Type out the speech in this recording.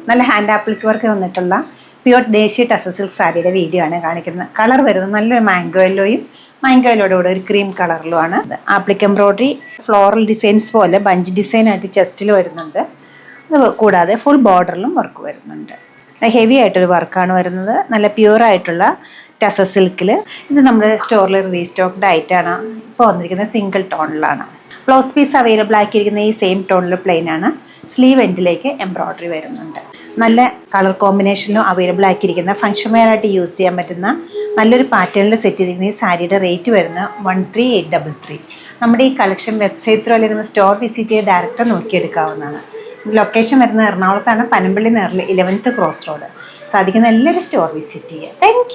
നല്ല hand appliqué work വന്നിട്ടുള്ള pure ദേശീയ ടസർ സിൽക്ക് സാരിയുടെ വീഡിയോ ആണ് കാണിക്കുന്നത്. കളർ വരുന്നത് നല്ലൊരു മാംഗോ യെല്ലോയുടെ കൂടെ ഒരു ക്രീം കളറിലുമാണ്. ആപ്ലിക് എംബ്രോയിഡറി ഫ്ലോറൽ ഡിസൈൻസ് പോലെ ബഞ്ച് ഡിസൈൻ ആയിട്ട് ചെസ്റ്റിൽ വരുന്നുണ്ട്. അത് കൂടാതെ ഫുൾ ബോർഡറിലും വർക്ക് വരുന്നുണ്ട്. ഹെവി ആയിട്ടൊരു വർക്കാണ് വരുന്നത്. നല്ല പ്യുവർ ആയിട്ടുള്ള ടസർ സിൽക്കിൽ. ഇത് നമ്മുടെ സ്റ്റോറിൽ റീസ്റ്റോക്ക്ഡ് ആയിട്ടാണ് ഇപ്പോൾ വന്നിരിക്കുന്നത്. സിംഗിൾ ടോണിലാണ്. ബ്ലൗസ് പീസ് അവൈലബിൾ ആക്കിയിരിക്കുന്ന ഈ സെയിം ടോണിൽ പ്ലെയിൻ ആണ്. സ്ലീവ് എൻഡിലേക്ക് എംബ്രോയിഡറി വരുന്നുണ്ട്. നല്ല കളർ കോമ്പിനേഷനിലും അവൈലബിൾ ആക്കിയിരിക്കുന്ന ഫംഗ്ഷൻ വെയർ ആയിട്ട് യൂസ് ചെയ്യാൻ പറ്റുന്ന നല്ലൊരു പാറ്റേണിൽ സെറ്റ് ചെയ്തിരിക്കുന്ന ഈ സാരിയുടെ റേറ്റ് വരുന്നത് 13,833. നമ്മുടെ ഈ കളക്ഷൻ വെബ്സൈറ്റ് ത്രൂ അല്ലെങ്കിൽ സ്റ്റോർ വിസിറ്റ് ചെയ്ത് ഡയറക്റ്റ് നോക്കിയെടുക്കാവുന്നതാണ്. ലൊക്കേഷൻ വരുന്നത് എറണാകുളത്താണ്, പനമ്പള്ളി നേറിൽ 11th ക്രോസ് റോഡ്. സാധിക്കുന്ന എല്ലാവരും സ്റ്റോർ വിസിറ്റ് ചെയ്യുക. താങ്ക്